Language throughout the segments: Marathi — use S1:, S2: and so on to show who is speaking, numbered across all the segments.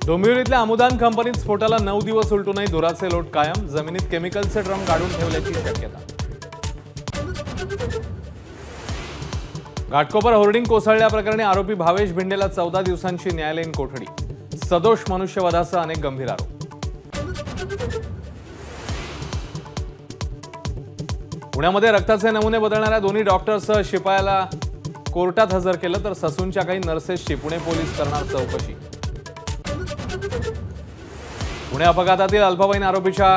S1: डोंबिवलीतल्या अमुदान कंपनीत स्फोटाला 9 दिवस उलटूनही धुराचे लोट कायम। जमिनीत केमिकलचे ड्रम काढून ठेवल्याची शक्यता। घाटकोपर होर्डिंग कोसळल्याप्रकरणी आरोपी भावेश भिंडेला 14 दिवसांची न्यायालयीन कोठडी। सदोष मनुष्यवधासह अनेक गंभीर आरोप। पुण्यामध्ये रक्ताचे नमुने बदलणाऱ्या दोन्ही डॉक्टरसह शिपायाला कोर्टात हजर केलं, तर ससूनच्या काही नर्सेसची पुणे पोलीस करणार चौकशी। पुणे अपघातातील अल्पवयीन आरोपीच्या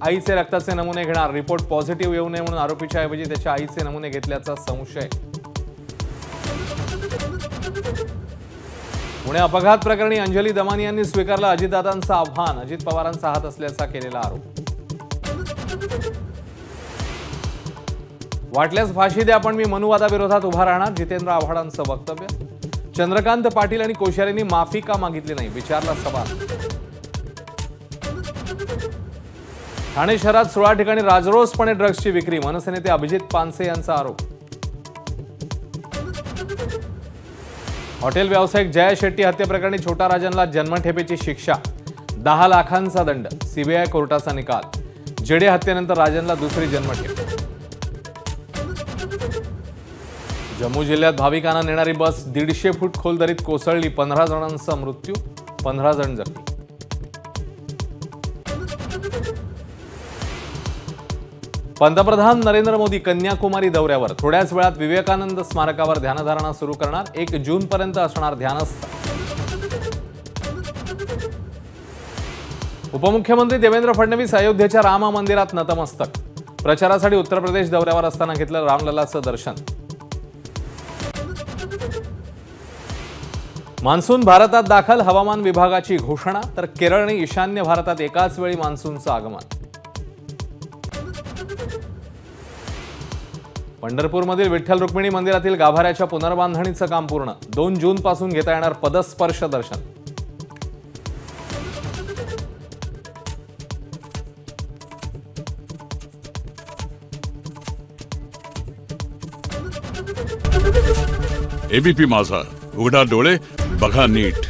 S1: आईचे रक्ताचे नमुने घेणार। रिपोर्ट पॉझिटिव्ह येऊ नये म्हणून आरोपीच्या ऐवजी त्याच्या आईचे नमुने घेतल्याचा संशय। पुणे अपघात प्रकरणी अंजली दमानी यांनी स्वीकारलं अजितदादांचं आव्हान। अजित पवारांचा हात असल्याचा केलेला आरोप। वाटल्यास फाशी द्या, पण मी मनुवादाविरोधात उभा राहणार, जितेंद्र आव्हाडांचं वक्तव्य। चंद्रकांत पाटील आणि कोश्यारींनी माफी का मागितली नाही, विचारला सवाल। ठाणे शहरात 16 ठिकाणी राजरोसपणे ड्रग्सची विक्री। मनसे नेते अभिजित पानसे यांचा आरोप। हॉटेल व्यावसायिक जया शेट्टी हत्येप्रकरणी छोटा राजनला जन्मठेपेची शिक्षा, 10 लाखांचा दंड। सीबीआय कोर्टाचा निकाल। जेडे हत्येनंतर राजनला दुसरी जन्मठेप। जम्मू जिल्ह्यात भाविकांना नेणारी बस 150 फूट खोल दरीत कोसळली, 15 जणांचा मृत्यू, 15 जण जखमी। पंतप्रधान नरेंद्र मोदी कन्याकुमारी दौऱ्यावर। थोड्याच वेळात विवेकानंद स्मारकावर ध्यानधारणा सुरू करणार। 1 जून पर्यंत असणार ध्यानस्थ। उपमुख्यमंत्री देवेंद्र फडणवीस अयोध्येच्या राम मंदिरात नतमस्तक। प्रचारासाठी उत्तर प्रदेश दौऱ्यावर असताना घेतलं रामललाचं दर्शन। मान्सून भारतात दाखल, हवामान विभागाची घोषणा। तर केरळ आणि ईशान्य भारतात एकाच वेळी मान्सूनचं आगमन। पंढरपूरमधील विठ्ठल रुक्मिणी मंदिरातील गाभाऱ्याच्या पुनर्बांधणीचं काम पूर्ण। 2 जून पासून घेता येणार पदस्पर्श दर्शन।
S2: एबीपी माझा, उघडा डोळे बघा नीट।